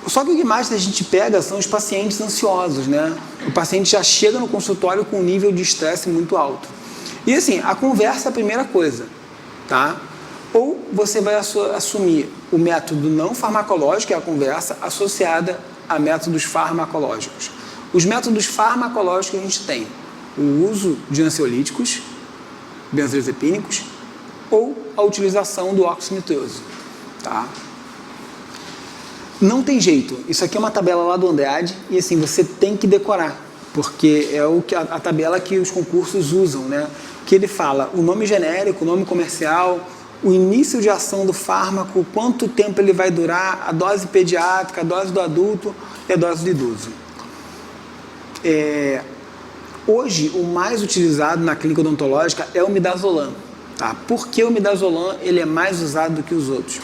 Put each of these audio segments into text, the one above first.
Só que o que mais a gente pega são os pacientes ansiosos, né? O paciente já chega no consultório com um nível de estresse muito alto. E assim, a conversa é a primeira coisa, tá? Ou você vai assumir o método não farmacológico, que é a conversa, associada a métodos farmacológicos. Os métodos farmacológicos que a gente tem o uso de ansiolíticos, benzodiazepínicos, ou a utilização do óxido nitroso, tá? Não tem jeito, isso aqui é uma tabela lá do Andrade e assim, você tem que decorar, porque é a tabela que os concursos usam, né? Que ele fala o nome genérico, o nome comercial, o início de ação do fármaco, quanto tempo ele vai durar, a dose pediátrica, a dose do adulto e a dose do idoso. Hoje, o mais utilizado na clínica odontológica é o midazolam, tá? Por que o midazolam ele é mais usado do que os outros?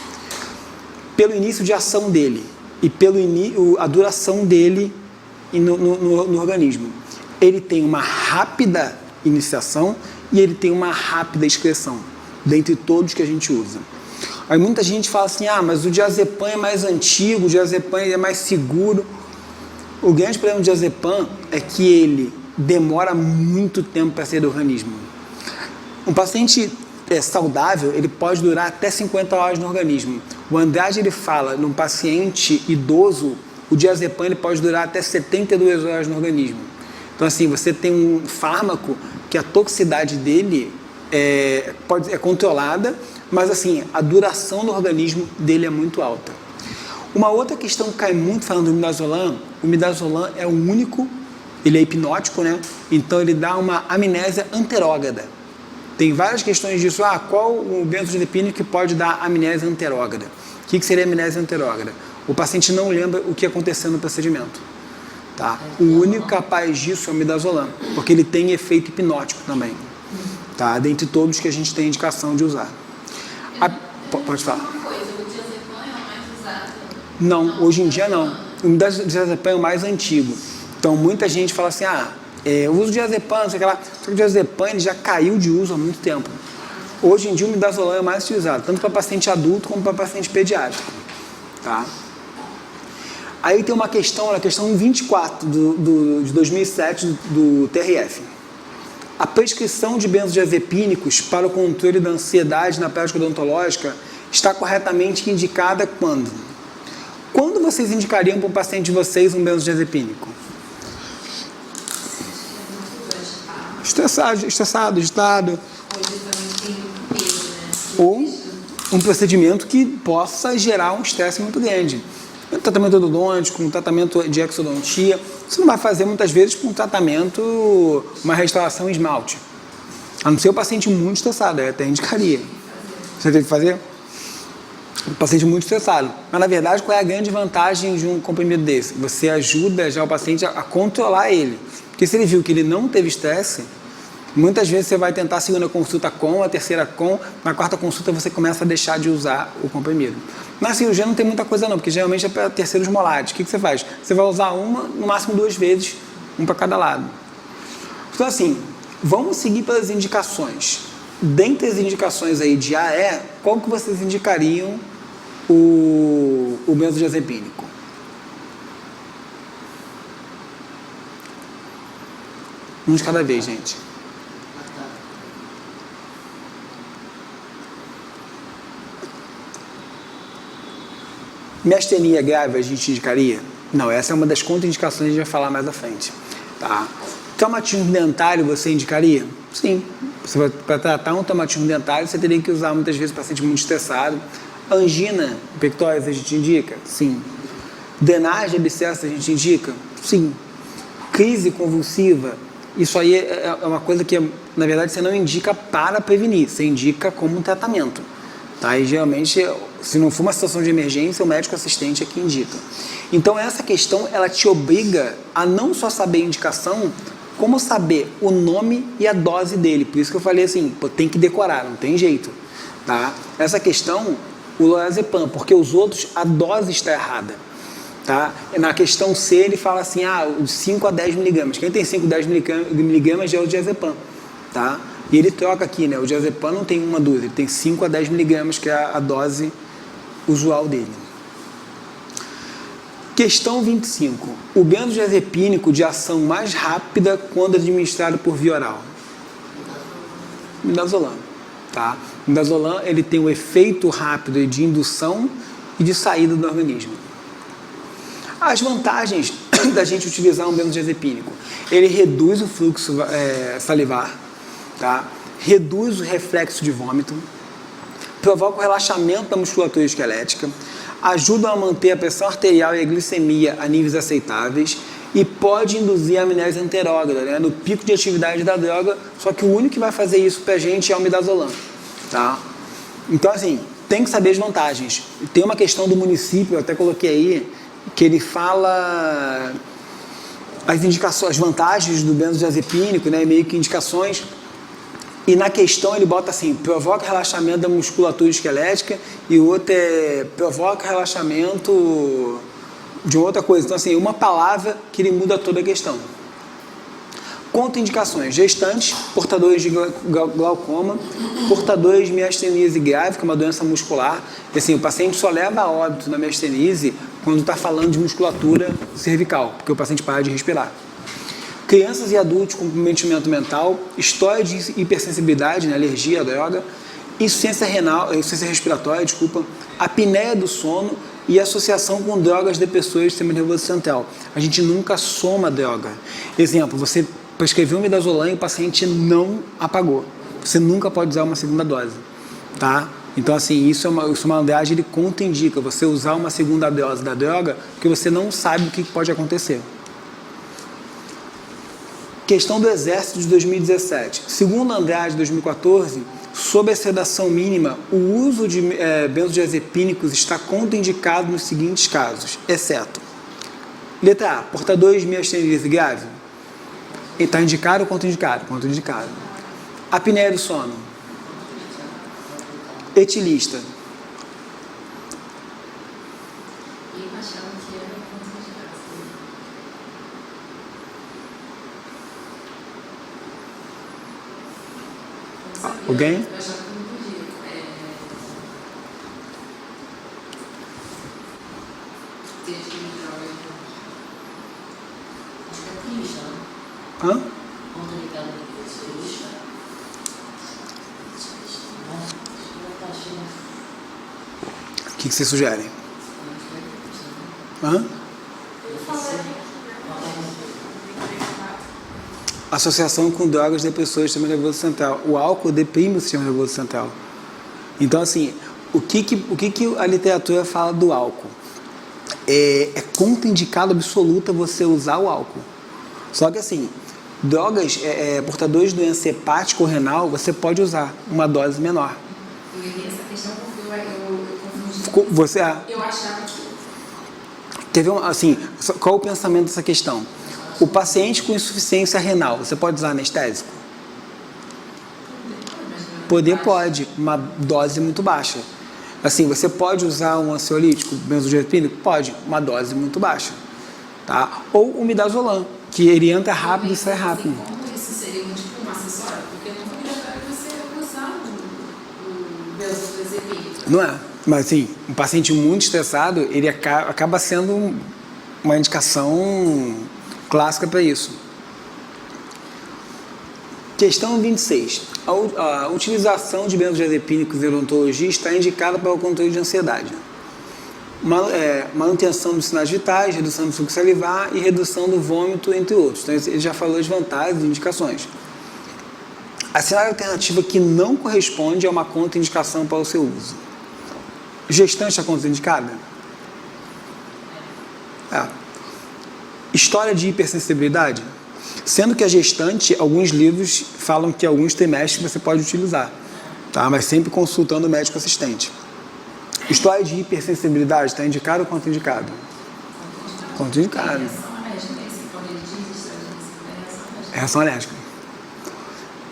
Pelo início de ação dele e a duração dele no organismo. Ele tem uma rápida iniciação e ele tem uma rápida excreção, dentre todos que a gente usa. Aí muita gente fala assim, mas o diazepam é mais antigo, o diazepam é mais seguro. O grande problema do diazepam é que ele demora muito tempo para sair do organismo. Um paciente saudável, ele pode durar até 50 horas no organismo. O Andrade, ele fala, num paciente idoso, o diazepam ele pode durar até 72 horas no organismo. Então, assim, você tem um fármaco que a toxicidade dele é controlada, mas, assim, a duração do organismo dele é muito alta. Uma outra questão que cai muito falando do midazolam, o midazolam é o único, ele é hipnótico, né? Então, ele dá uma amnésia anterógrada. Tem várias questões disso. Qual o benzodiazepínico que pode dar amnésia anterógrada? O que seria amnésia anterógrada? O paciente não lembra o que aconteceu no procedimento. Tá? O único capaz disso é o midazolam, porque ele tem efeito hipnótico também. Tá? Dentre todos que a gente tem indicação de usar. Pode falar. Uma coisa, o diazepam é o mais usado? Não, hoje em dia não. O diazepam é o mais antigo. Então, muita gente fala assim, eu uso diazepam, sei lá. Só que o diazepam ele já caiu de uso há muito tempo. Hoje em dia o midazolam é mais utilizado, tanto para paciente adulto como para paciente pediátrico. Tá? Aí tem uma questão, a questão 24 de 2007 do TRF. A prescrição de benzodiazepínicos para o controle da ansiedade na prática odontológica está corretamente indicada quando? Quando vocês indicariam para um paciente de vocês um benzodiazepínico? Estressado, agitado. Ou um procedimento que possa gerar um estresse muito grande. Um tratamento odontológico, um tratamento de exodontia, você não vai fazer muitas vezes com um tratamento, uma restauração esmalte. A não ser o paciente muito estressado, eu até indicaria. Você tem que fazer? O paciente muito estressado. Mas, na verdade, qual é a grande vantagem de um comprimido desse? Você ajuda já o paciente a controlar ele. Porque se ele viu que ele não teve estresse, muitas vezes você vai tentar a segunda consulta com, a terceira com, na quarta consulta você começa a deixar de usar o comprimido. Na cirurgia não tem muita coisa não, porque geralmente é para terceiros molares. O que você faz? Você vai usar uma, no máximo 2 vezes, um para cada lado. Então assim, vamos seguir pelas indicações. Dentre as indicações aí de AE, qual que vocês indicariam o benzodiazepínico? Um de cada vez, gente. Miastenia grave a gente indicaria? Não, essa é uma das contraindicações que a gente vai falar mais à frente. Tá? Traumatismo dentário você indicaria? Sim. Para tratar um traumatismo dentário, você teria que usar muitas vezes o paciente muito estressado. Angina pectoris a gente indica? Sim. Drenagem de abscesso a gente indica? Sim. Crise convulsiva, isso aí é uma coisa que, na verdade, você não indica para prevenir, você indica como um tratamento. Tá? E geralmente, se não for uma situação de emergência, o médico assistente é que indica. Então, essa questão, ela te obriga a não só saber a indicação, como saber o nome e a dose dele. Por isso que eu falei assim, tem que decorar, não tem jeito. Tá? Essa questão, o lorazepam, porque os outros, a dose está errada. Tá? Na questão C, ele fala assim, 5 a 10 miligramas. Quem tem 5 a 10 miligramas já é o diazepam. Tá? E ele troca aqui, né? O diazepam não tem 1 dúzia, ele tem 5 a 10 miligramas, que é a dose usual dele. Questão 25. O benzodiazepínico de ação mais rápida quando administrado por via oral? Midazolam. Tá? Midazolam, ele tem um efeito rápido de indução e de saída do organismo. As vantagens da gente utilizar um benzodiazepínico: ele reduz o fluxo salivar, tá? Reduz o reflexo de vômito, provoca o relaxamento da musculatura esquelética, ajuda a manter a pressão arterial e a glicemia a níveis aceitáveis e pode induzir a amnésia anterógrada, né, no pico de atividade da droga, só que o único que vai fazer isso pra gente é o midazolam, tá? Então, assim, tem que saber as vantagens. Tem uma questão do município, eu até coloquei aí, que ele fala as indicações, as vantagens do benzodiazepínico, né, meio que indicações. E na questão ele bota assim: provoca relaxamento da musculatura esquelética, e o outro provoca relaxamento de outra coisa. Então, assim, uma palavra que ele muda toda a questão. Contraindicações: gestantes, portadores de glaucoma, portadores de miastênise grave, que é uma doença muscular. E, assim, o paciente só leva a óbito na miastênise quando está falando de musculatura cervical, porque o paciente para de respirar. Crianças e adultos com comprometimento mental, história de hipersensibilidade, né, alergia à droga, insuficiência renal, insuficiência respiratória, apneia do sono e associação com drogas depressoras do sistema nervoso central. A gente nunca soma droga. Exemplo: você prescreveu um midazolam e o paciente não apagou. Você nunca pode usar uma segunda dose, tá? Então, assim, isso é uma malandragem, ele contraindica você usar uma segunda dose da droga, porque você não sabe o que pode acontecer. Questão do Exército de 2017. Segundo Andrade, 2014, sob a sedação mínima, o uso de benzodiazepínicos está contraindicado nos seguintes casos, exceto: letra A, portadores de miastênise grave. Está indicado ou contraindicado? Contraindicado. Apneia do sono. Etilista. Alguém? Eu achava que não podia. Tem que me droga. Acho que é triste, né? Hã? Conta ligada com isso. O que vocês sugerem? Hã? Associação com drogas depressoras do sistema nervoso central. O álcool deprime o sistema nervoso central. Então, assim, o que a literatura fala do álcool? É contraindicado absoluta você usar o álcool. Só que, assim, drogas portadores de doença hepática ou renal, você pode usar uma dose menor. Eu errei essa questão porque eu confundi. Você, Eu achava que... teve assim, qual o pensamento dessa questão? O paciente com insuficiência renal, você pode usar anestésico? Poder pode, uma dose muito baixa. Assim, você pode usar um ansiolítico, benzodiazepínico? Pode, uma dose muito baixa. Tá? Ou o midazolam, que ele entra rápido e sai rápido. Como isso seria tipo um acessório? Porque não é obrigatório você usar o benzodiazepínico. Não é? Mas, assim, um paciente muito estressado, ele acaba sendo uma indicação clássica para isso. Questão 26. A utilização de benzodiazepínicos em odontologia está indicada para o controle de ansiedade. Manutenção dos sinais vitais, redução do fluxo salivar e redução do vômito, entre outros. Então, ele já falou as vantagens e indicações. A cenário alternativa que não corresponde a uma contraindicação para o seu uso. Gestante é contraindicada? História de hipersensibilidade? Sendo que a gestante, alguns livros falam que alguns trimestres você pode utilizar, tá? Mas sempre consultando o médico assistente. História de hipersensibilidade, está indicado ou contraindicado? Contraindicado. Reação alérgica.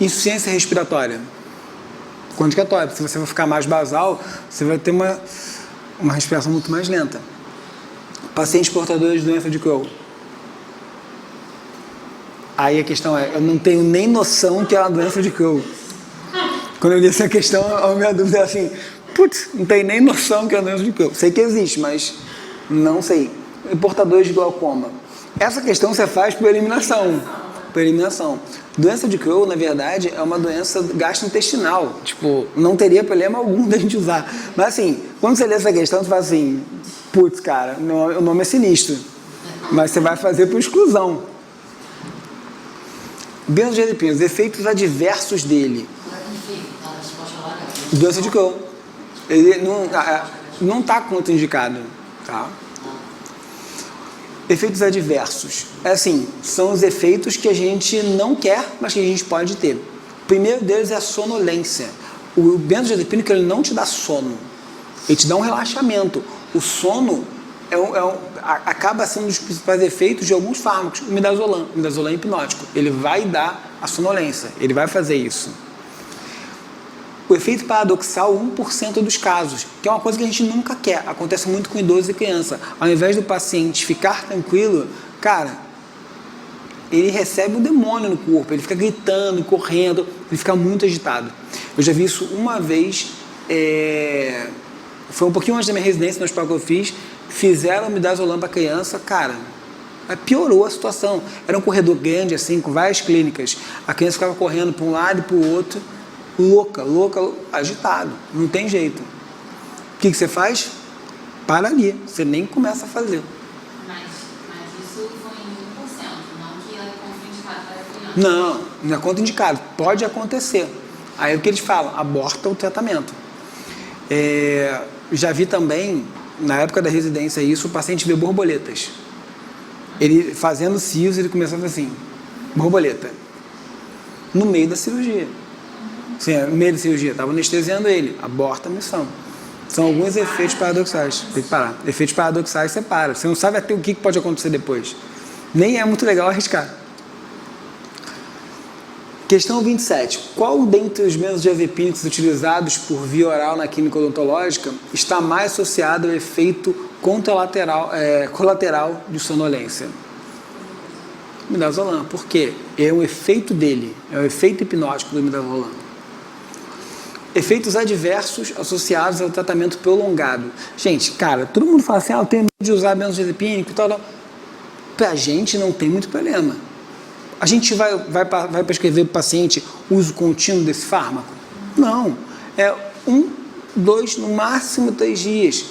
Insuficiência respiratória? Contraindicatória. Se você for ficar mais basal, você vai ter uma respiração muito mais lenta. Pacientes portadores de doença de Crohn. Aí a questão eu não tenho nem noção que é uma doença de Crohn. Quando eu li essa questão, a minha dúvida é assim, não tenho nem noção que é uma doença de Crohn. Sei que existe, mas não sei. portadores de glaucoma. Essa questão você faz por eliminação. Por eliminação. Doença de Crohn, na verdade, é uma doença gastrointestinal. Tipo, não teria problema algum da gente usar. Mas assim, quando você lê essa questão, você fala assim, putz, cara, o nome é sinistro. Mas você vai fazer por exclusão. Benzodiazepina, os efeitos adversos dele. Doença de Crohn. Ele não está contraindicado, tá? Efeitos adversos. É assim, são os efeitos que a gente não quer, mas que a gente pode ter. O primeiro deles é a sonolência. O benzodiazepínico, ele não te dá sono. Ele te dá um relaxamento. O sono acaba sendo um dos principais efeitos de alguns fármacos. O midazolam é hipnótico. Ele vai dar a sonolência. Ele vai fazer isso. O efeito paradoxal, 1% dos casos, que é uma coisa que a gente nunca quer. Acontece muito com idoso e criança. Ao invés do paciente ficar tranquilo, cara, ele recebe um demônio no corpo. Ele fica gritando, correndo, ele fica muito agitado. Eu já vi isso uma vez, foi um pouquinho antes da minha residência, no hospital que eu fiz, fizeram midazolam para criança, cara, piorou a situação. Era um corredor grande, assim, com várias clínicas. A criança ficava correndo para um lado e para o outro, louca, agitado, não tem jeito. O que você faz? Para ali, você nem começa a fazer. Mas isso foi em 1%, não que é contraindicado para criança. Não é contraindicado, pode acontecer. Aí o que eles falam? Aborta o tratamento. Já vi também, na época da residência isso, o paciente vê borboletas. Ele fazendo sios, ele começava assim, borboleta, no meio da cirurgia. Sim, no meio da cirurgia, estava anestesiando ele, aborta a missão. São alguns efeitos paradoxais. Tem que parar. Efeitos paradoxais você para. Você não sabe até o que pode acontecer depois. Nem é muito legal arriscar. Questão 27. Qual dentre os benzodiazepínicos utilizados por via oral na clínica odontológica está mais associado ao efeito colateral de sonolência? Midazolam. Por quê? É um efeito dele. É o efeito hipnótico do midazolam. Efeitos adversos associados ao tratamento prolongado. Gente, cara, todo mundo fala assim, eu tenho medo de usar benzodiazepínico e tal. Pra gente não tem muito problema. A gente vai prescrever para o paciente uso contínuo desse fármaco? Não. É 1, 2, no máximo 3 dias.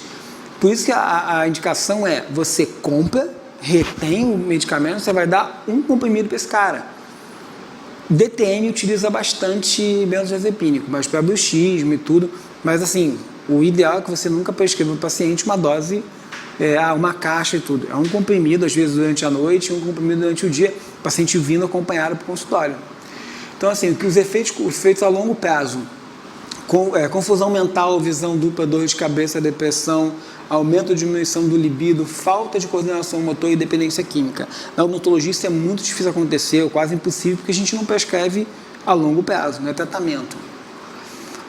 Por isso que a indicação é, você compra, retém o medicamento, você vai dar um comprimido para esse cara. DTM utiliza bastante benzodiazepínico, mas para bruxismo e tudo. Mas assim, o ideal é que você nunca prescreva para o paciente uma dose, uma caixa e tudo. É um comprimido, às vezes durante a noite, um comprimido durante o dia, o paciente vindo acompanhado para o consultório. Então assim, os efeitos a longo prazo, confusão mental, visão dupla, dor de cabeça, depressão, aumento ou diminuição do libido, falta de coordenação motor e dependência química. Na odontologia isso é muito difícil acontecer, ou quase impossível, porque a gente não prescreve a longo prazo, não é tratamento.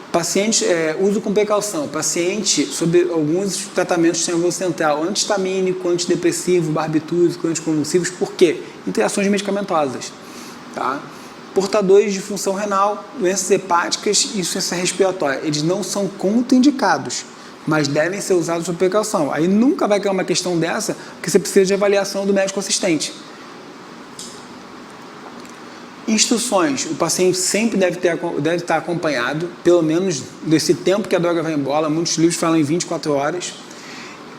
Paciente, uso com precaução. Paciente sobre alguns tratamentos sem nervoso central, antihistamínico, antidepressivo, barbitúrico, anticonvulsivos, por quê? Interações medicamentosas. Tá? Portadores de função renal, doenças hepáticas e insuficiência respiratória. Eles não são contraindicados, mas devem ser usados por precaução. Aí nunca vai criar uma questão dessa, porque você precisa de avaliação do médico assistente. Instruções. O paciente sempre deve estar acompanhado, pelo menos desse tempo que a droga vai embora. Muitos livros falam em 24 horas.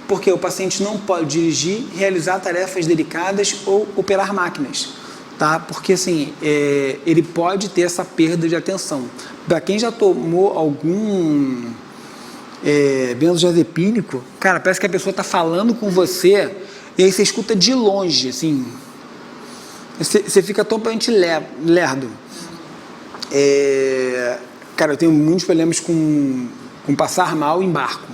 Porque o paciente não pode dirigir, realizar tarefas delicadas ou operar máquinas. Tá? Porque assim, ele pode ter essa perda de atenção. Para quem já tomou algum benzodiazepínico, cara, parece que a pessoa está falando com você e aí você escuta de longe, assim, você fica totalmente lerdo. Cara, eu tenho muitos problemas com passar mal em barco,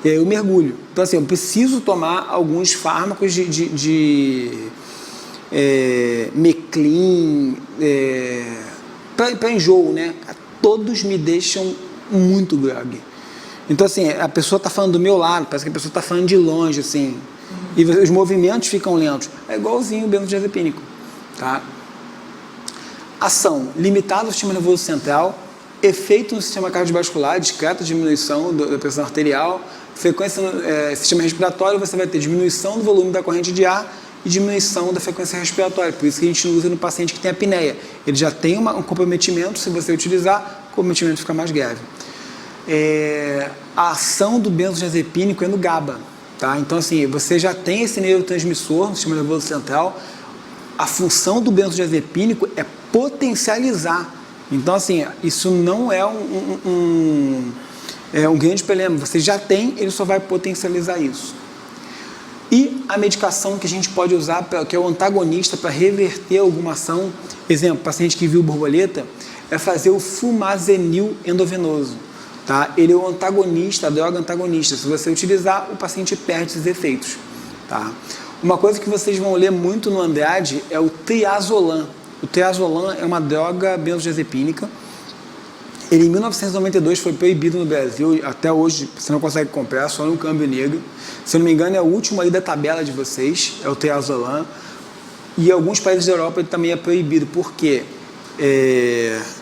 e aí eu mergulho. Então assim, eu preciso tomar alguns fármacos de Meclin, para enjoo, né? Todos me deixam muito grog. Então assim, a pessoa está falando do meu lado, parece que a pessoa está falando de longe, assim, e os movimentos ficam lentos. É igualzinho o benzodiazepínico, tá? Ação limitada ao sistema nervoso central, efeito no sistema cardiovascular, discreta diminuição da pressão arterial, frequência no sistema respiratório, você vai ter diminuição do volume da corrente de ar e diminuição da frequência respiratória. Por isso que a gente usa no paciente que tem apneia. Ele já tem um comprometimento, se você utilizar, o comprometimento fica mais grave. A ação do benzodiazepínico é no GABA. Tá? Então, assim, você já tem esse neurotransmissor no sistema nervoso central. A função do benzodiazepínico é potencializar. Então, assim, isso não é um grande problema. Você já tem, ele só vai potencializar isso. E a medicação que a gente pode usar, que é o antagonista para reverter alguma ação, exemplo, paciente que viu borboleta, é fazer o fumazenil endovenoso. Tá? Ele é o antagonista, a droga antagonista. Se você utilizar, o paciente perde esses efeitos. Tá? Uma coisa que vocês vão ler muito no Andrade é o triazolam. O triazolam é uma droga benzodiazepínica. Ele, em 1992, foi proibido no Brasil. Até hoje, você não consegue comprar, só no câmbio negro. Se eu não me engano, é o último aí da tabela de vocês, é o triazolam. E em alguns países da Europa ele também é proibido, porque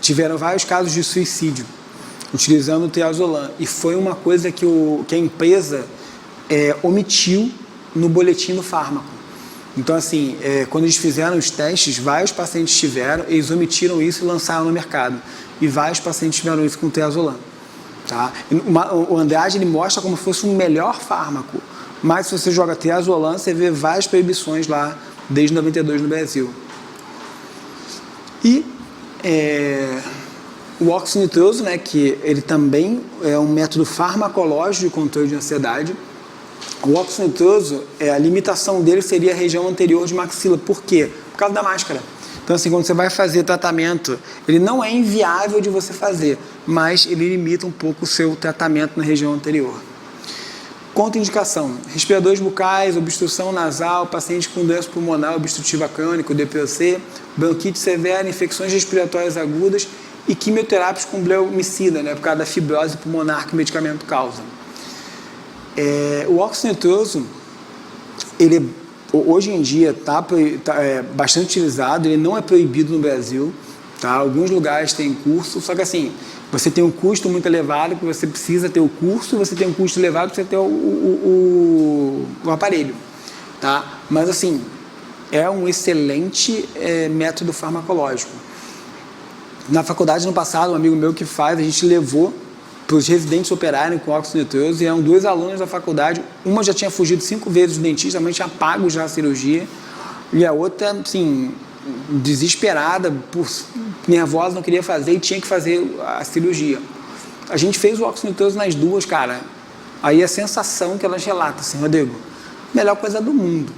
tiveram vários casos de suicídio utilizando o triazolam. E foi uma coisa que a empresa omitiu no boletim do fármaco. Então, assim, quando eles fizeram os testes, vários pacientes tiveram, eles omitiram isso e lançaram no mercado. E vários pacientes tiveram isso com o triazolam. Tá? O Andrade, ele mostra como se fosse um melhor fármaco. Mas se você joga triazolam, você vê várias proibições lá, desde 92 no Brasil. E o óxido nitroso, né, que ele também é um método farmacológico de controle de ansiedade. O óxido nitroso, a limitação dele seria a região anterior de maxila. Por quê? Por causa da máscara. Então, assim, quando você vai fazer tratamento, ele não é inviável de você fazer, mas ele limita um pouco o seu tratamento na região anterior. Contraindicação: respiradores bucais, obstrução nasal, paciente com doença pulmonar obstrutiva crônica, DPOC, bronquite severa, infecções respiratórias agudas e quimioterápicos com bleomicida, né, por causa da fibrose pulmonar que o medicamento causa. O óxido nitroso, ele hoje em dia está bastante utilizado, ele não é proibido no Brasil, tá? Alguns lugares têm curso, só que assim, você tem um custo muito elevado, que você precisa ter o curso, você tem um custo elevado para você ter o aparelho, tá? Mas assim, é um excelente método farmacológico. Na faculdade, no passado, um amigo meu que faz, a gente levou para os residentes operarem com óxido nitroso, e eram 2 alunos da faculdade, uma já tinha fugido 5 vezes do dentista, também tinha pago já a cirurgia, e a outra, assim, desesperada, nervosa, não queria fazer e tinha que fazer a cirurgia. A gente fez o óxido nitroso nas duas, cara. Aí a sensação que elas relatam, assim, Rodrigo, melhor coisa do mundo,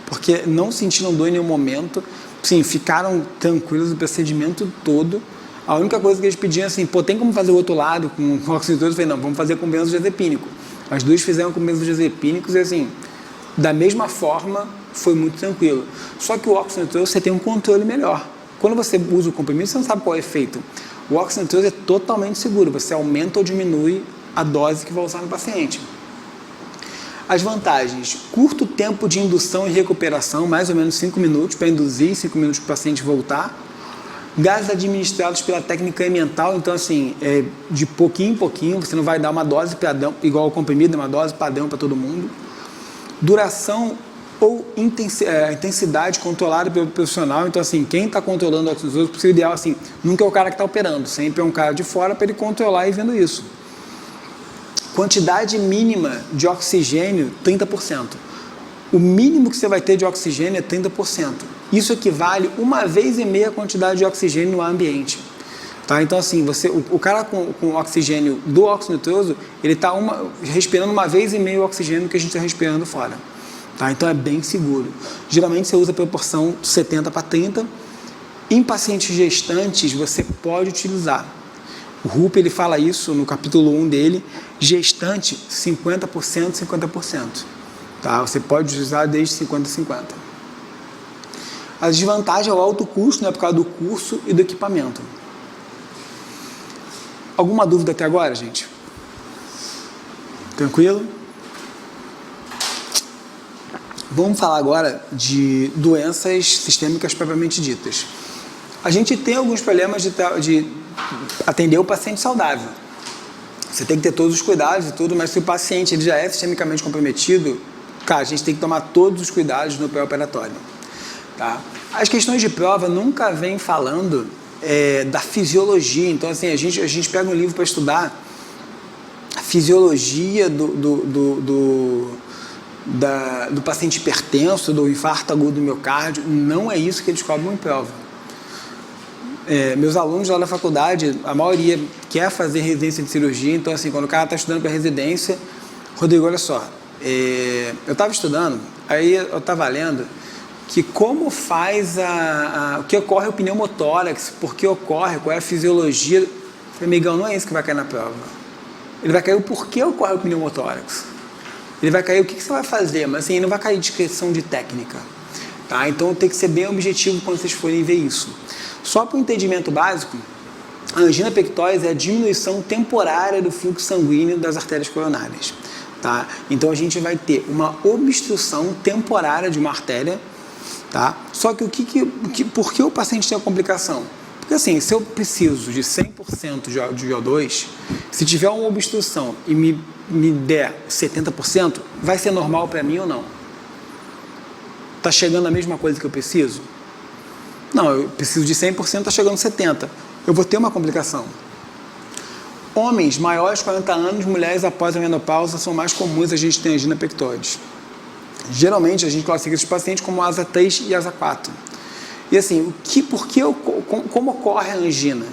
porque não sentiram dor em nenhum momento, sim, ficaram tranquilos o procedimento todo. A única coisa que eles pediam assim, tem como fazer o outro lado com óxido nitroso? Eu falei, não, vamos fazer com benzodiazepínico. As duas fizeram com benzodiazepínicos e assim, da mesma forma, foi muito tranquilo. Só que o óxido nitroso, você tem um controle melhor. Quando você usa o comprimido, você não sabe qual é o efeito. O óxido nitroso é totalmente seguro, você aumenta ou diminui a dose que vai usar no paciente. As vantagens: curto tempo de indução e recuperação, mais ou menos 5 minutos para induzir, 5 minutos para o paciente voltar. Gases administrados pela técnica mental, então assim, de pouquinho em pouquinho, você não vai dar uma dose padrão, igual ao comprimido, uma dose padrão para todo mundo. Duração ou intensidade controlada pelo profissional, então assim, quem está controlando o óxido nitroso, o ideal assim, nunca é o cara que está operando, sempre é um cara de fora para ele controlar e vendo isso. Quantidade mínima de oxigênio, 30%. O mínimo que você vai ter de oxigênio é 30%. Isso equivale 1,5 vezes a quantidade de oxigênio no ambiente. Tá? Então, assim, o cara com oxigênio do óxido nitroso, ele está respirando 1,5 vezes o oxigênio que a gente está respirando fora. Tá? Então, é bem seguro. Geralmente, você usa a proporção 70/30. Em pacientes gestantes, você pode utilizar. O Rupp, ele fala isso no capítulo 1 dele, gestante, 50%, 50%. Tá? Você pode utilizar desde 50/50. A desvantagem é o alto custo, né, por causa do curso e do equipamento. Alguma dúvida até agora, gente? Tranquilo? Vamos falar agora de doenças sistêmicas propriamente ditas. A gente tem alguns problemas de atender o paciente saudável. Você tem que ter todos os cuidados e tudo, mas se o paciente ele já é sistemicamente comprometido, cara, a gente tem que tomar todos os cuidados no pré-operatório. Tá? As questões de prova nunca vêm falando da fisiologia. Então, assim, a gente pega um livro para estudar a fisiologia do paciente hipertenso, do infarto agudo do miocárdio. Não é isso que eles cobram em prova. Meus alunos lá da faculdade, a maioria quer fazer residência de cirurgia. Então, assim, quando o cara está estudando para residência, Rodrigo, olha só, eu estava estudando, aí eu estava lendo que como faz o que ocorre o pneumotórax, por que ocorre, qual é a fisiologia. Eu falei, amigão, não é isso que vai cair na prova. Ele vai cair o porquê ocorre o pneumotórax. Ele vai cair o que você vai fazer, mas assim, ele não vai cair descrição de técnica. Tá? Então tem que ser bem objetivo quando vocês forem ver isso. Só para o entendimento básico, a angina pectoris é a diminuição temporária do fluxo sanguíneo das artérias coronárias. Tá? Então a gente vai ter uma obstrução temporária de uma artéria. Tá? Só que por que o paciente tem a complicação? Porque assim, se eu preciso de 100% de O2, se tiver uma obstrução e me der 70%, vai ser normal para mim ou não? Está chegando a mesma coisa que eu preciso? Não, eu preciso de 100%, está chegando 70%. Eu vou ter uma complicação. Homens maiores de 40 anos, mulheres após a menopausa, são mais comuns a gente ter angina pectoris. Geralmente a gente classifica esses pacientes como asa 3 e asa 4. E assim, como ocorre a angina?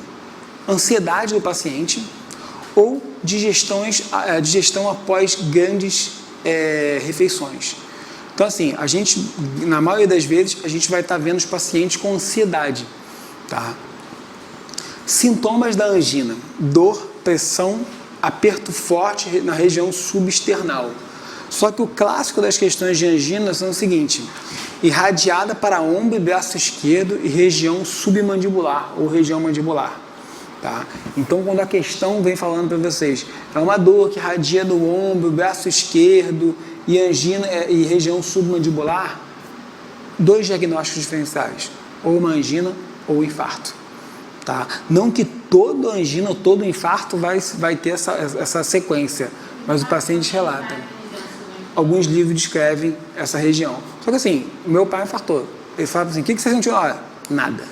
Ansiedade do paciente ou digestão após grandes refeições. Então assim, a gente, na maioria das vezes, a gente vai estar vendo os pacientes com ansiedade. Tá? Sintomas da angina: dor, pressão, aperto forte na região subesternal. Só que o clássico das questões de angina são o seguinte: irradiada para ombro e braço esquerdo e região submandibular ou região mandibular. Tá? Então, quando a questão vem falando para vocês, é uma dor que irradia do ombro, braço esquerdo e angina e região submandibular, 2 diagnósticos diferenciais: ou uma angina ou infarto. Tá? Não que toda angina ou todo infarto vai ter essa sequência, mas o paciente relata. Alguns livros descrevem essa região. Só que assim, o meu pai infartou. Ele fala assim, o que você sentiu na hora? Nada.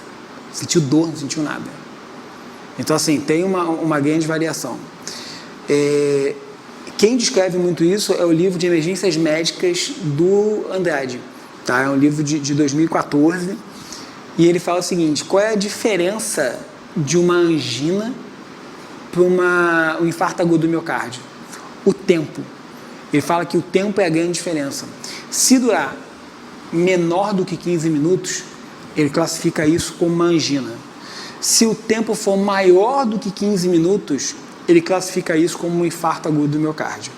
Sentiu dor, não sentiu nada. Então assim, tem uma grande variação. Quem descreve muito isso é o livro de emergências médicas do Andrade. Tá? É um livro de 2014. E ele fala o seguinte: qual é a diferença de uma angina para um infarto agudo do miocárdio? O tempo. Ele fala que o tempo é a grande diferença. Se durar menor do que 15 minutos, ele classifica isso como uma angina. Se o tempo for maior do que 15 minutos, ele classifica isso como um infarto agudo do miocárdio.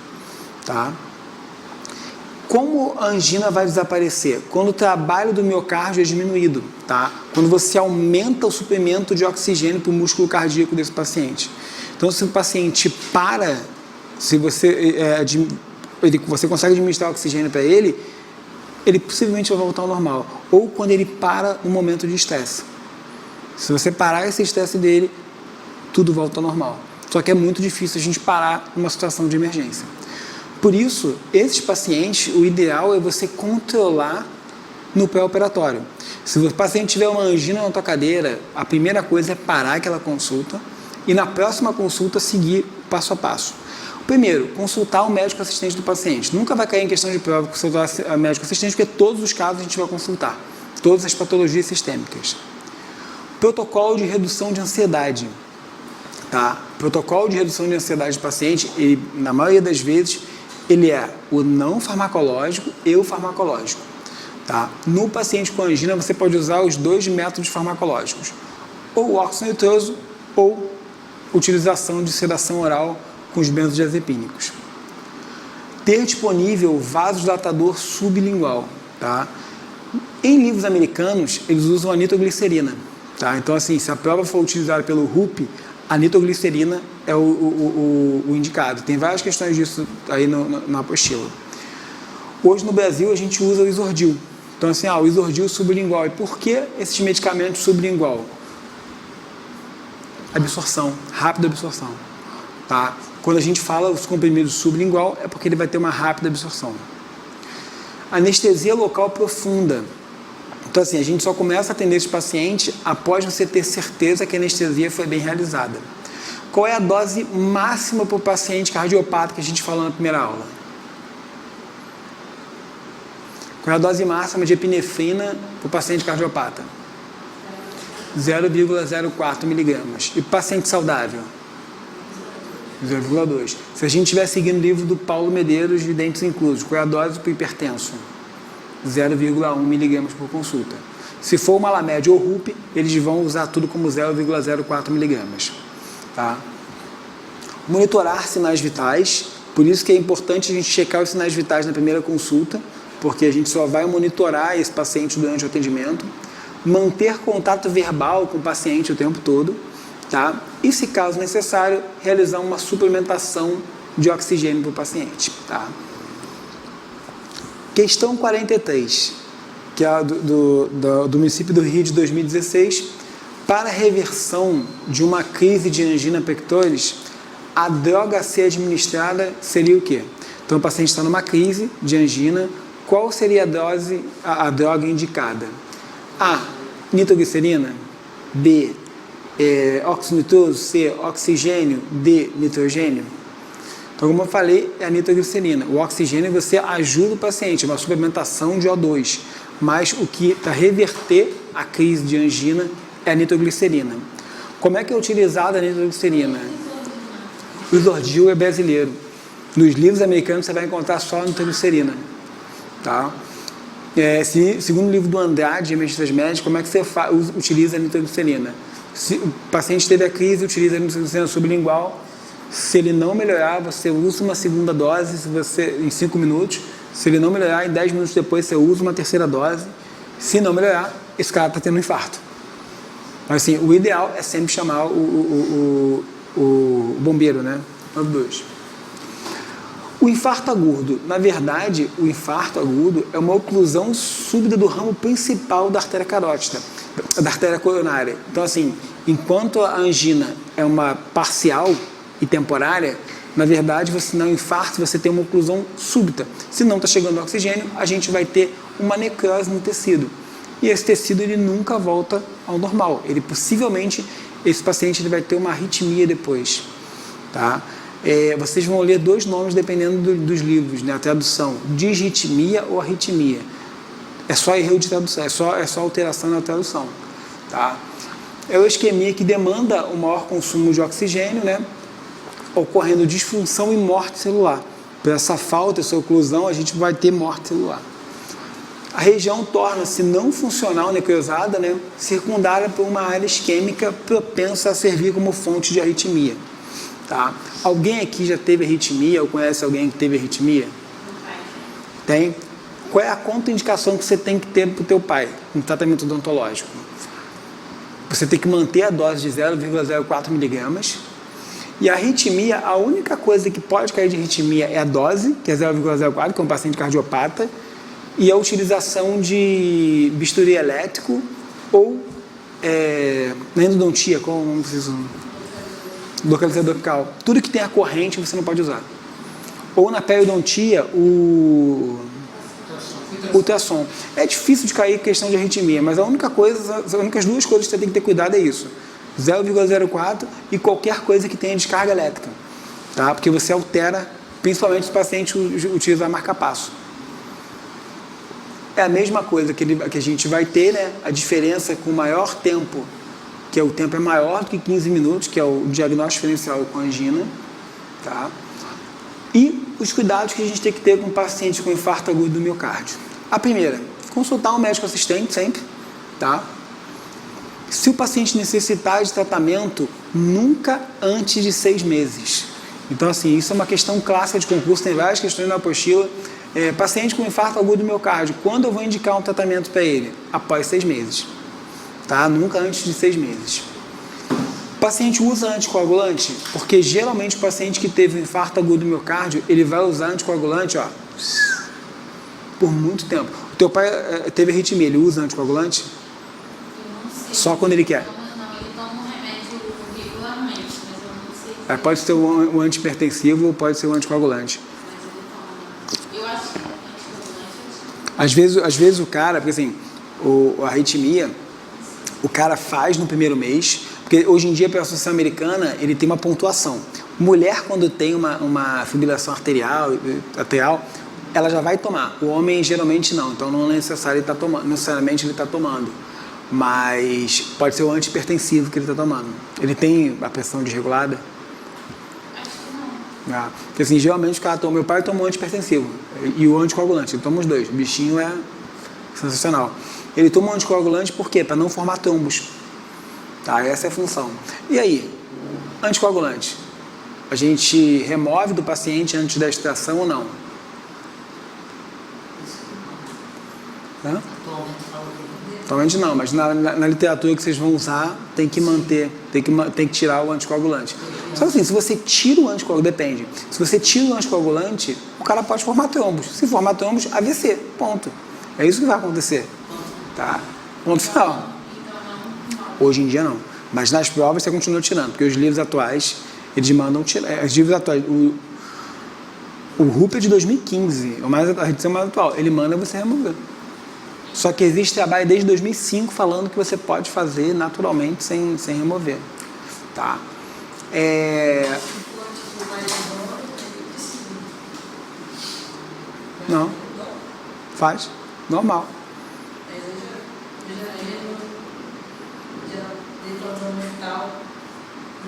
Tá? Como a angina vai desaparecer? Quando o trabalho do miocárdio é diminuído. Tá? Quando você aumenta o suprimento de oxigênio para o músculo cardíaco desse paciente. Então, se o paciente para, se você consegue administrar oxigênio para ele possivelmente vai voltar ao normal. Ou quando ele para no momento de estresse. Se você parar esse estresse dele, tudo volta ao normal. Só que é muito difícil a gente parar numa situação de emergência. Por isso, esses pacientes, o ideal é você controlar no pré-operatório. Se o paciente tiver uma angina na tua cadeira, a primeira coisa é parar aquela consulta e na próxima consulta seguir passo a passo. Primeiro, consultar o médico assistente do paciente. Nunca vai cair em questão de prova consultar o médico assistente, porque todos os casos a gente vai consultar. Todas as patologias sistêmicas. Protocolo de redução de ansiedade. Tá? Protocolo de redução de ansiedade do paciente, na maioria das vezes, ele é o não farmacológico e o farmacológico. Tá? No paciente com angina, você pode usar os 2 métodos farmacológicos. Ou o óxido nitroso, ou utilização de sedação oral com os benzodiazepínicos. Ter disponível vasodilatador sublingual. Tá? Em livros americanos, eles usam a nitroglicerina. Tá? Então, assim, se a prova for utilizada pelo RUP, a nitroglicerina é o indicado. Tem várias questões disso aí na apostila. Hoje no Brasil a gente usa o Isordil. Então assim, o Isordil sublingual. E por que esses medicamentos sublingual? absorção, rápida absorção. Tá? Quando a gente fala os comprimidos sublingual, é porque ele vai ter uma rápida absorção. Anestesia local profunda. Então, assim, a gente só começa a atender esse paciente após você ter certeza que a anestesia foi bem realizada. Qual é a dose máxima para o paciente cardiopata que a gente falou na primeira aula? Qual é a dose máxima de epinefrina para o paciente cardiopata? 0,04 miligramas. E para o paciente saudável? 0,2. Se a gente estiver seguindo o livro do Paulo Medeiros, de Dentes Inclusos, qual é a dose para o hipertenso? 0,1 miligramas por consulta. Se for uma Alamed ou RUP, eles vão usar tudo como 0,04 miligramas. Tá? Monitorar sinais vitais, por isso que é importante a gente checar os sinais vitais na primeira consulta, porque a gente só vai monitorar esse paciente durante o atendimento. Manter contato verbal com o paciente o tempo todo, tá? E, se caso necessário, realizar uma suplementação de oxigênio para o paciente. Tá? Questão 43, que é do município do Rio de 2016. Para a reversão de uma crise de angina pectoris, a droga a ser administrada seria o quê? Então, o paciente está numa crise de angina, qual seria a droga indicada? A, nitroglicerina. B, óxido nitroso. C, oxigênio. D, nitrogênio. Então, como eu falei, é a nitroglicerina. O oxigênio você ajuda o paciente, é uma suplementação de O2. Mas o que para reverter a crise de angina é a nitroglicerina. Como é que é utilizada a nitroglicerina? O Isordil é brasileiro. Nos livros americanos você vai encontrar só a nitroglicerina. Tá? Segundo o livro do Andrade, de Emergências Médicas, como é que você utiliza a nitroglicerina? Se o paciente teve a crise, utiliza a nitroglicerina sublingual. Se ele não melhorar, você usa uma segunda dose em 5 minutos. Se ele não melhorar, em 10 minutos depois você usa uma terceira dose. Se não melhorar, esse cara está tendo um infarto. Mas assim, o ideal é sempre chamar o bombeiro, né? 92. O infarto agudo. Na verdade, o infarto agudo é uma oclusão súbita do ramo principal da artéria carótida, da artéria coronária. Então, assim, enquanto a angina é uma parcial e temporária, na verdade, no infarto você tem uma oclusão súbita. Se não está chegando oxigênio, a gente vai ter uma necrose no tecido. E esse tecido ele nunca volta ao normal. Possivelmente, esse paciente ele vai ter uma arritmia depois. Tá? Vocês vão ler 2 nomes dependendo dos livros, né? A tradução, disritmia ou arritmia. É só erro de tradução, é só alteração na tradução. Tá? É uma isquemia que demanda um maior consumo de oxigênio, né? Ocorrendo disfunção e morte celular. Por essa falta, essa oclusão, a gente vai ter morte celular. A região torna-se não funcional, necrosada, né? Circundada por uma área isquêmica propensa a servir como fonte de arritmia. Tá? Alguém aqui já teve arritmia ou conhece alguém que teve arritmia? Tem? Qual é a contraindicação que você tem que ter para o teu pai no tratamento odontológico? Você tem que manter a dose de 0,04 miligramas. E a arritmia, a única coisa que pode cair de arritmia é a dose, que é 0,04, que é um paciente cardiopata, e a utilização de bisturi elétrico ou na endodontia, como não preciso, localizador apical. Tudo que tem a corrente você não pode usar. Ou na periodontia, o ultrassom. É difícil de cair questão de arritmia, mas as únicas 2 coisas que você tem que ter cuidado é isso. 0,04 e qualquer coisa que tenha descarga elétrica. Tá? Porque você altera, principalmente se o paciente utiliza marca-passo. É a mesma coisa que a gente vai ter, né? A diferença com o maior tempo, que o tempo é maior do que 15 minutos, que é o diagnóstico diferencial com angina. Tá? E os cuidados que a gente tem que ter com pacientes com infarto agudo do miocárdio. A primeira, consultar um médico assistente sempre. Tá? Se o paciente necessitar de tratamento, nunca antes de 6 meses. Então, assim, isso é uma questão clássica de concurso, tem várias questões na apostila. Paciente com infarto agudo do miocárdio, quando eu vou indicar um tratamento para ele? Após 6 meses. Tá? Nunca antes de 6 meses. O paciente usa anticoagulante? Porque geralmente o paciente que teve um infarto agudo do miocárdio, ele vai usar anticoagulante, ó, por muito tempo. O teu pai teve arritmia, ele usa anticoagulante? Só quando ele quer. Não, ele toma um remédio regularmente. Pode ser um antihipertensivo ou pode ser um anticoagulante. Eu acho que anticoagulante. Às vezes o cara, porque assim, a arritmia, o cara faz no primeiro mês, porque hoje em dia pela Associação Americana ele tem uma pontuação. Mulher quando tem uma fibrilação arterial, ela já vai tomar. O homem geralmente não, então não é necessário necessariamente ele está tomando. Mas pode ser o antihipertensivo que ele está tomando. Ele tem a pressão desregulada? Acho que não. Porque assim, geralmente o cara toma, meu pai tomou antihipertensivo e o anticoagulante, ele toma os dois. O bichinho é sensacional. Ele toma um anticoagulante por quê? Para não formar trombos. Tá? Essa é a função. E aí, anticoagulante? A gente remove do paciente antes da extração ou não? Hã? Atualmente não, mas na literatura que vocês vão usar, tem que manter, tem que tirar o anticoagulante. Só que assim, se você tira o anticoagulante, depende. Se você tira o anticoagulante, o cara pode formar trombos. Se formar trombos, AVC, ponto. É isso que vai acontecer. Tá? Ponto final. Hoje em dia não. Mas nas provas você continua tirando, porque os livros atuais, eles mandam tirar. Os livros atuais, o RUP é de 2015, a edição mais atual, ele manda você remover. Só que existe trabalho desde 2005 falando que você pode fazer naturalmente sem remover. Tá? Não. Faz. Normal.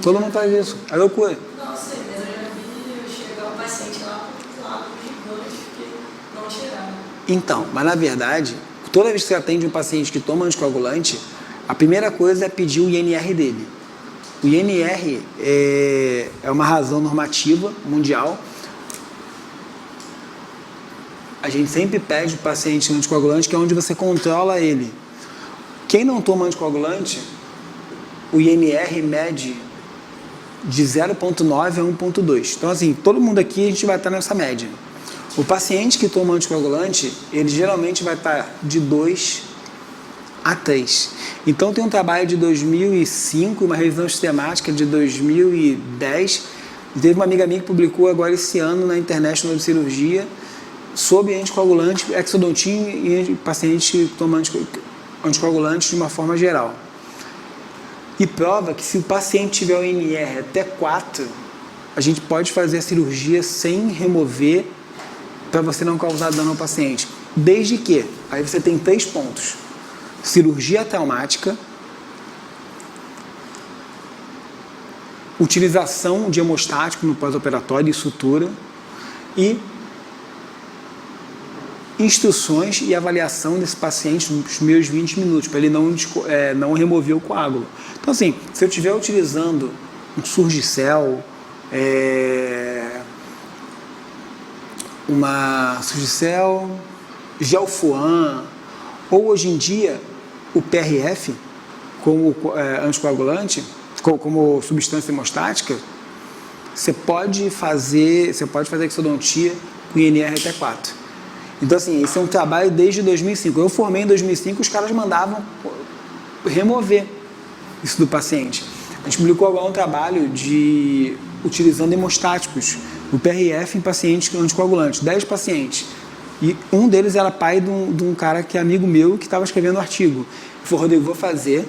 Todo mundo faz isso. É loucura. Não, sei, mas eu já vi chegar um paciente lá com um lado gigante que não tirava. Então, mas na verdade, toda vez que você atende um paciente que toma anticoagulante, a primeira coisa é pedir o INR dele. O INR é uma razão normativa mundial. A gente sempre pede o paciente anticoagulante, que é onde você controla ele. Quem não toma anticoagulante, o INR mede de 0,9 a 1,2. Então, assim, todo mundo aqui a gente vai estar nessa média. O paciente que toma anticoagulante, ele geralmente vai estar de 2 a 3. Então, tem um trabalho de 2005, uma revisão sistemática de 2010. Teve uma amiga minha que publicou agora esse ano na International de Cirurgia sobre anticoagulante, exodontia e paciente que toma anticoagulante de uma forma geral. E prova que se o paciente tiver o INR até 4, a gente pode fazer a cirurgia sem remover para você não causar dano ao paciente. Desde que, aí você tem 3 pontos. Cirurgia traumática, utilização de hemostático no pós-operatório e sutura e instruções e avaliação desse paciente nos primeiros 20 minutos, para ele não remover o coágulo. Então, assim, se eu estiver utilizando um Surgicel, Gelfuan, ou hoje em dia o PRF, como anticoagulante, como substância hemostática, você pode fazer exodontia com INR até 4. Então, assim, esse é um trabalho desde 2005. Eu formei em 2005, os caras mandavam remover isso do paciente. A gente publicou agora um trabalho utilizando hemostáticos, o PRF em pacientes anticoagulantes, 10 pacientes. E um deles era pai de um cara que é amigo meu, que estava escrevendo um artigo. Ele falou, Rodrigo, vou fazer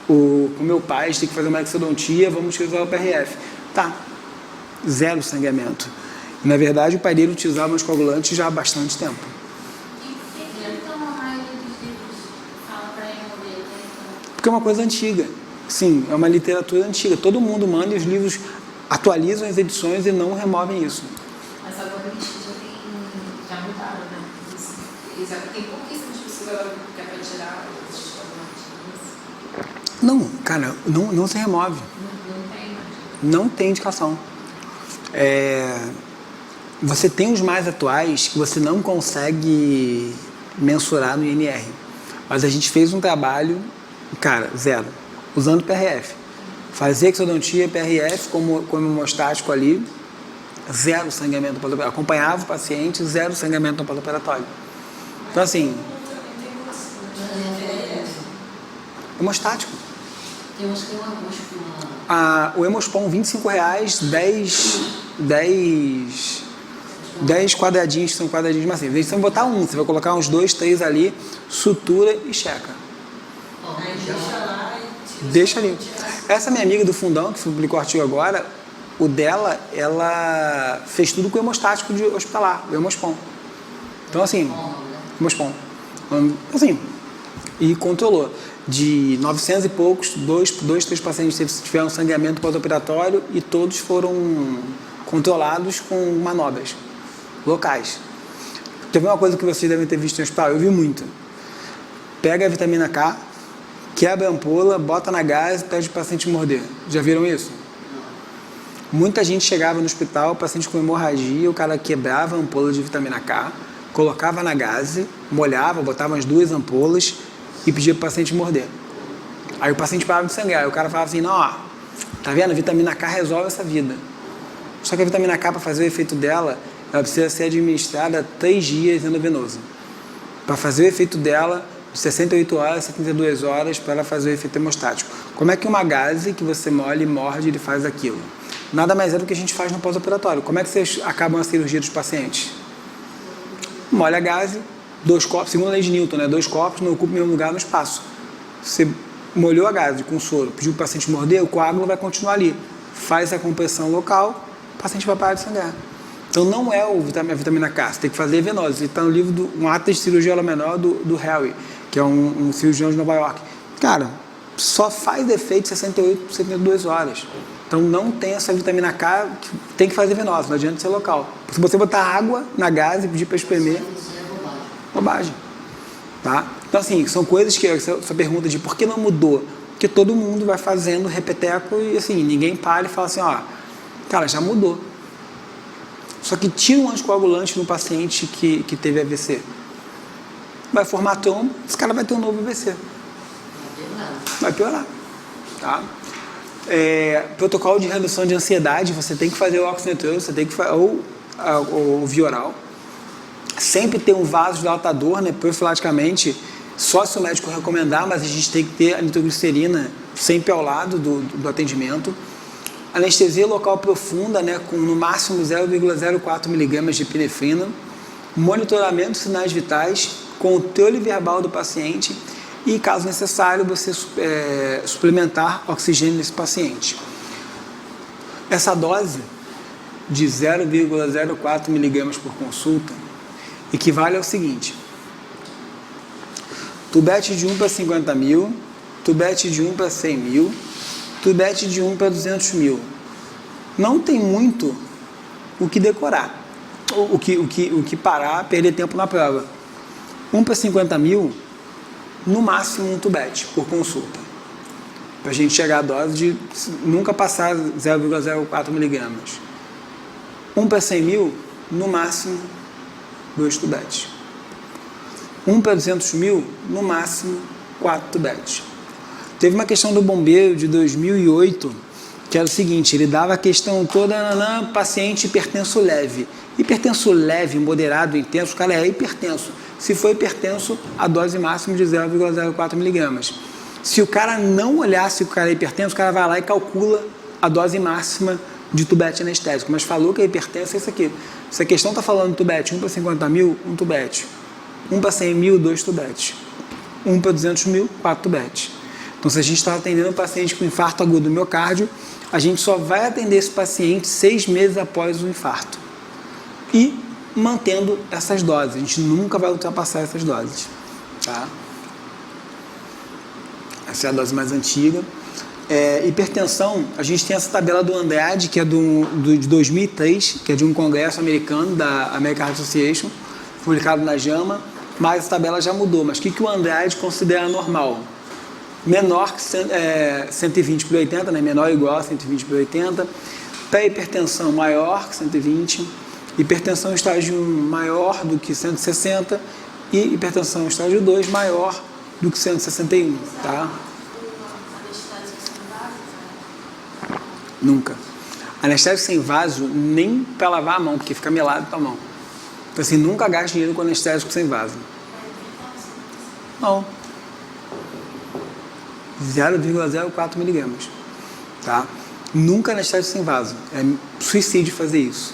com meu pai, a gente tem que fazer uma exodontia, vamos utilizar o PRF. Tá, 0 sangramento. Na verdade, o pai dele utilizava anticoagulante já há bastante tempo. Então, a maioria dos livros fala para remover. Porque é uma coisa antiga. Sim, é uma literatura antiga. Todo mundo manda e os livros atualizam as edições e não removem isso. Mas agora eles já mudaram, né? Eles tem pouquíssimas pessoas agora que é para tirar os anticoagulantes. Não, cara, não se remove. Não tem mais. Não tem indicação. Você tem os mais atuais que você não consegue mensurar no INR. Mas a gente fez um trabalho, cara, 0, usando PRF. Fazia exodontia, PRF como hemostático ali, 0 sangramento no pós-operatório. Acompanhava o paciente, 0 sangramento no pós-operatório. Então, assim, hemostático. Tem uns que tem uma O Hemospon, R$25, 10 quadradinhos, que são quadradinhos macios. Você vai botar você vai colocar uns 2, 3 ali, sutura e checa. Aí deixa lá e tira. Deixa ali. Essa minha amiga do fundão, que publicou o artigo agora, o dela, ela fez tudo com o hemostático de hospitalar, o Hemospon. Então, assim, Hemospon. Assim, e controlou. De 900 e poucos, 3 pacientes tiveram sangramento pós-operatório e todos foram controlados com manobras locais. Teve uma coisa que vocês devem ter visto no hospital, eu vi muito. Pega a vitamina K, quebra a ampola, bota na gás e pede o paciente morder. Já viram isso? Muita gente chegava no hospital, paciente com hemorragia, o cara quebrava a ampola de vitamina K, colocava na gase, molhava, botava as 2 ampolas e pedia para o paciente morder. Aí o paciente parava de sangrar, aí o cara falava assim, não, ó, tá vendo? A vitamina K resolve essa vida. Só que a vitamina K, para fazer o efeito dela, ela precisa ser administrada 3 dias endovenoso. Para fazer o efeito dela, de 68 horas a 72 horas, para ela fazer o efeito hemostático. Como é que uma gase que você molha e morde, ele faz aquilo? Nada mais é do que a gente faz no pós-operatório. Como é que vocês acabam a cirurgia dos pacientes? Molha a gase, 2 copos, segundo a lei de Newton, né? 2 copos não ocupam o mesmo lugar no espaço. Você molhou a gase com soro, pediu para o paciente morder, o coágulo vai continuar ali. Faz a compressão local, o paciente vai parar de sangrar. Então não é a vitamina K, você tem que fazer venosa. Ele está no livro Um Ato de Cirurgia Menor do Harry, que é um cirurgião de Nova York. Cara, só faz efeito 68, 72 horas. Então não tem essa vitamina K, que tem que fazer venosa, não adianta ser local. Se você botar água na gase e pedir para espremer, bobagem. Tá? Então assim, são coisas que essa pergunta de por que não mudou? Porque todo mundo vai fazendo repeteco e assim, ninguém para e fala assim, ó, cara, já mudou. Só que tira um anticoagulante no paciente que teve AVC. Vai formar trombo, esse cara vai ter um novo AVC. Vai piorar. Tá? Protocolo de redução de ansiedade, você tem que fazer o oxinetol, você tem que ou via oral. Sempre ter um vasodilatador, né, profilaticamente, só se o médico recomendar, mas a gente tem que ter a nitroglicerina sempre ao lado do atendimento. Anestesia local profunda, né, com no máximo 0,04 mg de epinefrina. Monitoramento de sinais vitais, controle verbal do paciente e, caso necessário, você suplementar oxigênio nesse paciente. Essa dose de 0,04 mg por consulta equivale ao seguinte: tubete de 1 para 50 mil, tubete de 1 para 100 mil, tubete de 1 para 200 mil. Não tem muito o que decorar, o que parar, perder tempo na prova. 1 para 50 mil, no máximo um tubete por consulta. Para a gente chegar à dose de nunca passar 0,04 miligramas. 1 para 100 mil, no máximo 2 tubetes. 1 para 200 mil, no máximo 4 tubetes. Teve uma questão do bombeiro de 2008, que era o seguinte, ele dava a questão toda, paciente hipertenso leve. Hipertenso leve, moderado, intenso, o cara é hipertenso. Se for hipertenso, a dose máxima de 0,04 miligramas. Se o cara não olhasse que o cara é hipertenso, o cara vai lá e calcula a dose máxima de tubete anestésico. Mas falou que é hipertenso, é isso aqui. Se a questão está falando de tubete 1 para 50 mil, 1 tubete. 1 para 100 mil, 2 tubetes. 1 para 200 mil, 4 tubetes. Então, se a gente está atendendo um paciente com infarto agudo do miocárdio, a gente só vai atender esse paciente 6 meses após o infarto. E mantendo essas doses. A gente nunca vai ultrapassar essas doses. Tá? Essa é a dose mais antiga. Hipertensão, a gente tem essa tabela do Andrade, que é de 2003, que é de um congresso americano, da American Heart Association, publicado na JAMA, mas essa tabela já mudou. Mas o que o Andrade considera normal? Menor que 120 por 80, né? Menor ou igual a 120 por 80. Pré-hipertensão maior que 120. Hipertensão estágio 1 maior do que 160. E hipertensão estágio 2 maior do que 161. Tá? Nunca. Anestésico sem vaso, nem para lavar a mão, porque fica melado tua mão. Então assim, nunca gaste dinheiro com anestésico sem vaso. Não. 0,04 miligramas. tá? Nunca anestésico sem vaso. É suicídio fazer isso.